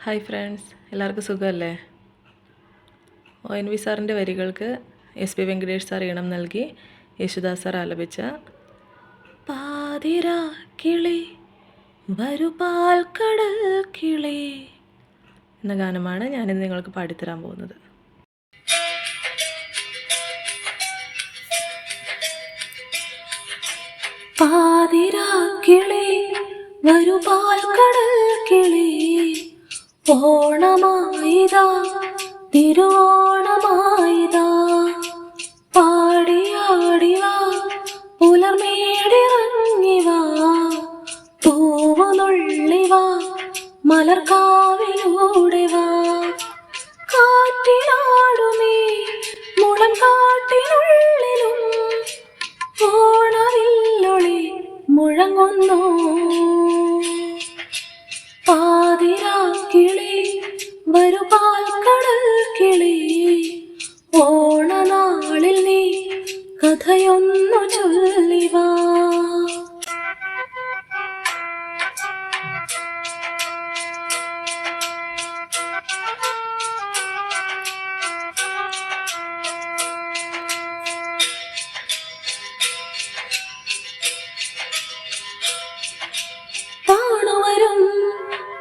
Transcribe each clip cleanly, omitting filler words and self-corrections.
Hi friends, എല്ലാവർക്കും സുഖമല്ലേ? ONV സാറിൻ്റെ വരികൾക്ക് SP വെങ്കടേഷ് സാർ ഈണം നൽകി യേശുദാസ് സാർ ആലപിച്ച പാതിരാ കിളി വരു പാൽക്കടൽ കിളി എന്ന ഗാനമാണ് ഞാനിന്ന് നിങ്ങൾക്ക് പാടിത്തരാൻ പോകുന്നത്. പാതിരാ കിളി വരു പാൽക്കടൽ കിളി, ഓണമായിതാ തിരുവോണമായിതാ, പാടിയാടിവാ പുലർമേടിറങ്ങിവാ, പൂവുനുള്ളിവാ മലർക്കാവിലൂടെ വാ, കാറ്റിലാടുമേ മുളം കാട്ടിനുള്ളിലും ഓണവില്ലൊളി മുഴങ്ങുന്നു. പാതിരാ കിളി വരു പാൽക്കടൽ കിളി, ഓണനാളിൽ നീ കഥയൊന്നു ചൊല്ലിവാ.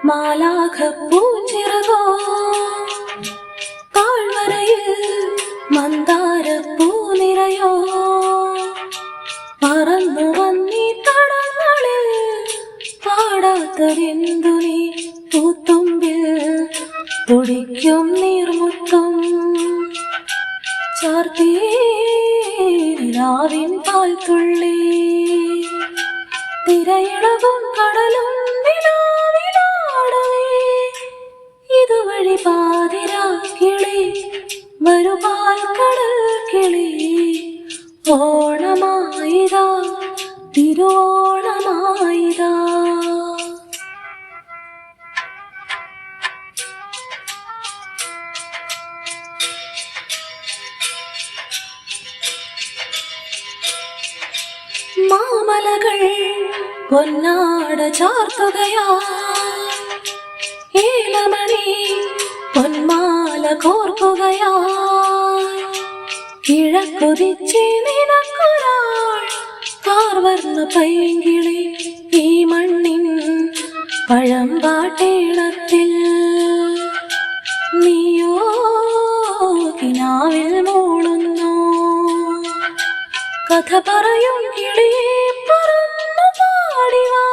മാലാഖ പൂഞ്ചിറകോ താഴ്വരയിൽ മന്ദാര പൂനിരയോ, പറന്നു വന്നീ തടങ്ങളിൽ പാടാത്തതെന്തു നീ, പൂത്തുമ്പിൽ പൊടിക്കും നീർമുത്തും ചാർത്തി നിലാവിൻ പാൽത്തുള്ളി, തിരയിളകും കടലും ഇതുവഴി പാതിരാ കിളി വരു പാൽക്കടൽ കിളി, ഓണമായിതാ തിരുവോണമായിതാ. മാമലകൾ പൊന്നാട ചാർത്തുകയാ, ഏലമണി പൊന്മാല കോർക്കുകയായി, കിഴക്കുതിച്ച് നിനക്കൊരാൾ കാർവർണ്ണ പൈങ്കിളി, ഈ മണ്ണിൻ പഴമ്പാട്ടേണത്തിൽ നീയോ കിനാവിൽ മൂളുന്നു. കഥ പറയും കിളിയെ പറന്നു പാടിവാ,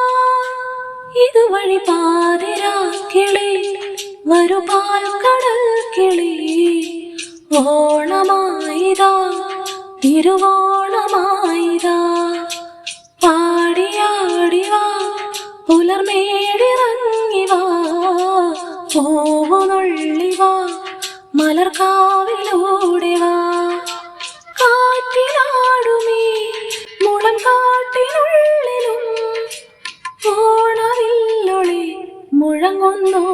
ഇതുവഴി പാതിരാ കിളി വരു പാൽക്കടൽ കിളി, ഓണമായിതാ തിരുവോണമായിതാ, പാടിയാടിവാ പുലർമേടിറങ്ങിവാ, പൂവുനുള്ളിവാ മലർക്കാവിലൂടെ വാ, കാറ്റിലാടുമേ മുളം കാട്ടിനുള്ളിലും ഓണവില്ലൊളി മുഴങ്ങുന്നു.